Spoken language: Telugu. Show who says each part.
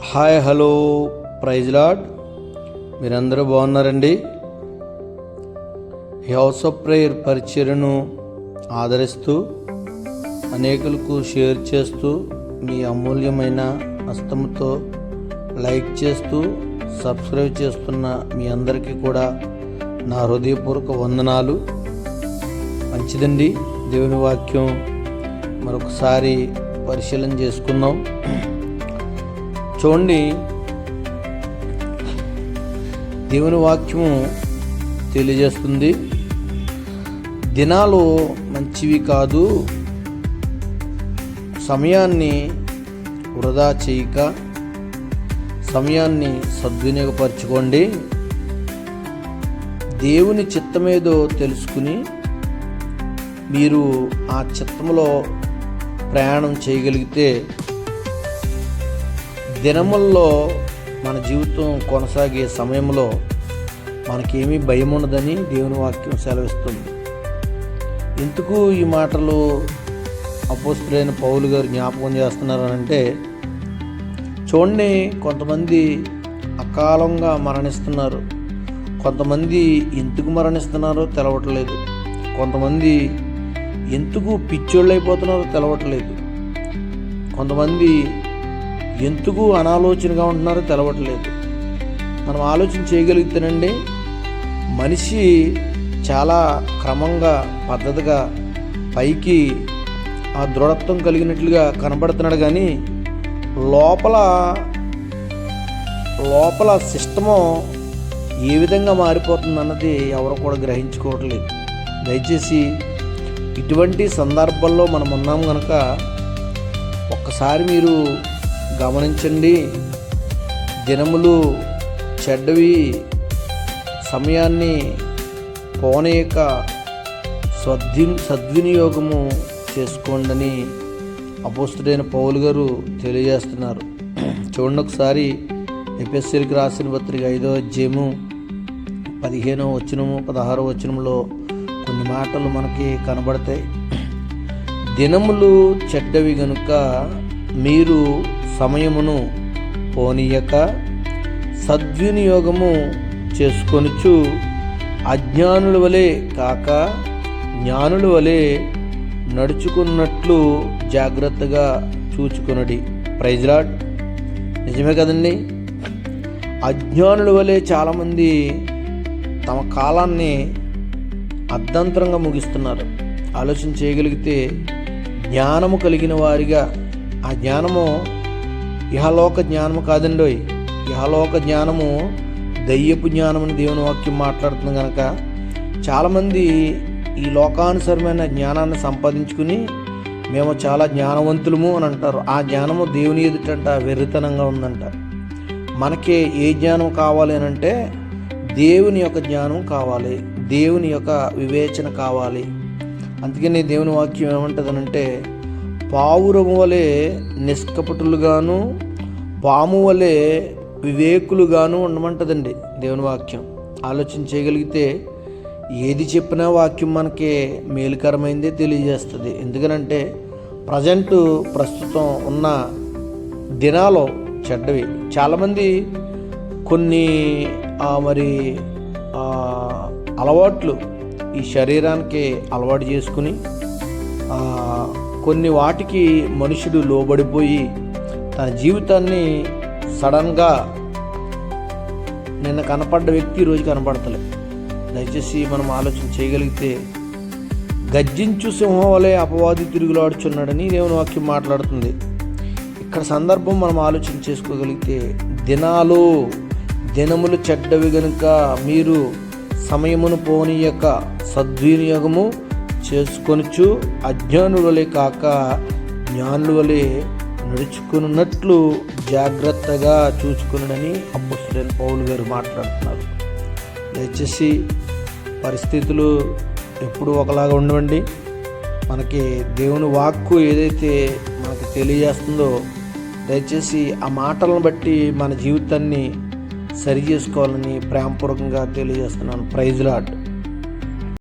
Speaker 1: Hi hello praise lord. మీరందరూ బాగున్నారండి? ఈ హౌస్ ఆఫ్ ప్రేయర్ పరిచర్యను ఆదరిస్తూ అనేకులకు షేర్ చేస్తూ మీ అమూల్యమైన హస్తముతో లైక్ చేస్తూ సబ్స్క్రైబ్ చేస్తున్న మీ అందరికీ కూడా నా హృదయపూర్వక వందనాలు. మంచిదండి. దేవుని వాక్యం మరొకసారి పరిశీలన చేసుకుందాం. చూడండి, దేవుని వాక్యము తెలియజేస్తుంది, దినాలు మంచివి కాదు, సమయాన్ని వృధా చేయక సమయాన్ని సద్వినియోగపరచుకోండి. దేవుని చిత్తమేదో తెలుసుకుని మీరు ఆ చిత్తములో ప్రయాణం చేయగలిగితే దినముల్లో మన జీవితం కొనసాగే సమయంలో మనకేమీ భయం ఉండదని దేవుని వాక్యం సెలవిస్తుంది. ఎందుకు ఈ మాటలు అపోస్తలుడైన పౌలు గారు జ్ఞాపకం చేస్తున్నారనంటే, చూడండి, కొంతమంది అకాలంగా మరణిస్తున్నారు, కొంతమంది ఎందుకు మరణిస్తున్నారో తెలవట్లేదు, కొంతమంది ఎందుకు పిచ్చోళ్ళు అయిపోతున్నారో తెలవట్లేదు, కొంతమంది ఎందుకు అనాలోచనగా ఉంటున్నారో తెలవట్లేదు. మనం ఆలోచన చేయగలిగితేనండి, మనిషి చాలా క్రమంగా పద్ధతిగా పైకి ఆ దృఢత్వం కలిగినట్లుగా కనబడుతున్నాడు, కానీ లోపల సిస్టము ఏ విధంగా మారిపోతుంది అన్నది ఎవరు కూడా గ్రహించుకోవట్లేదు. దయచేసి ఇటువంటి సందర్భాల్లో మనం ఉన్నాం కనుక ఒక్కసారి మీరు గమనించండి. దినములు చెడ్డవి, సమయాన్ని పోనీయక సద్వినియోగము చేసుకోండి అపోస్తలుడైన పౌలు గారు తెలియజేస్తున్నారు. చూడండి, ఒకసారి ఎఫెసీయులకు రాసిన పత్రిక 5వ అధ్యాయము 15వ వచనము 16వ వచనంలో కొన్ని మాటలు మనకి కనబడతాయి. దినములు చెడ్డవి గనుక మీరు సమయమును పోనీయక సద్వినియోగము చేసుకొనుచు అజ్ఞానుల వలె కాక జ్ఞానుల వలె నడుచుకున్నట్లు జాగ్రత్తగా చూచుకొనుడి. Praise lord. నిజమే కదండి. అజ్ఞానుల వలె చాలామంది తమ కాలాన్ని అర్ధంతరంగా ముగిస్తున్నారు. ఆలోచన చేయగలిగితే జ్ఞానము కలిగిన వారిగా, ఆ జ్ఞానము ఇహలోక జ్ఞానము కాదండోయ్, ఇహలోక జ్ఞానము దయ్యపు జ్ఞానమని దేవుని వాక్యం మాట్లాడుతుంది కనుక చాలామంది ఈ లోకానుసరమైన జ్ఞానాన్ని సంపాదించుకుని మేము చాలా జ్ఞానవంతులము అని అంటారు. ఆ జ్ఞానము దేవుని ఎదుటంట వెర్రితనంగా ఉందంట. మనకి ఏ జ్ఞానం కావాలి అని అంటే దేవుని యొక్క జ్ఞానం కావాలి, దేవుని యొక్క వివేచన కావాలి. అందుకని దేవుని వాక్యం ఏమంటుందనంటే, పావురము వలె నిష్కపటులుగాను పాము వలె వివేకులుగాను ఉండమంటుందండి దేవుని వాక్యం. ఆలోచన చేయగలిగితే ఏది చెప్పినా వాక్యం మనకి మేలుకరమైందే తెలియజేస్తుంది. ఎందుకనంటే ప్రస్తుతం ఉన్న దినాలు చెడ్డవి. చాలామంది కొన్ని అలవాట్లు ఈ శరీరానికి అలవాటు చేసుకుని కొన్ని వాటికి మనుషుడు లోబడిపోయి తన జీవితాన్ని సడన్గా నిన్న కనపడ్డ వ్యక్తి ఈరోజు కనపడతలే. దయచేసి మనం ఆలోచన చేయగలిగితే గర్జించు సింహం వలె అపవాది తిరుగులాడుచున్నాడని దేవుని వాక్యం మాట్లాడుతుంది. ఇక్కడ సందర్భం మనం ఆలోచన చేసుకోగలిగితే, దినములు చెడ్డవి గనుక మీరు సమయమును పోనీయక సద్వినియోగము చేసుకొనుచు అజ్ఞానుల వలె కాక జ్ఞానుల వలె నడుచుకున్నట్లు జాగ్రత్తగా చూసుకునని అపోస్తలుడైన పౌలు గారు మాట్లాడుతున్నారు. దయచేసి పరిస్థితులు ఎప్పుడు ఒకలాగా ఉండవండి. మనకి దేవుని వాక్కు ఏదైతే మనకు తెలియజేస్తుందో దయచేసి ఆ మాటలను బట్టి మన జీవితాన్ని సరి చేసుకోవాలని ప్రేమపూర్వకంగా తెలియజేస్తున్నాను. Praise lord.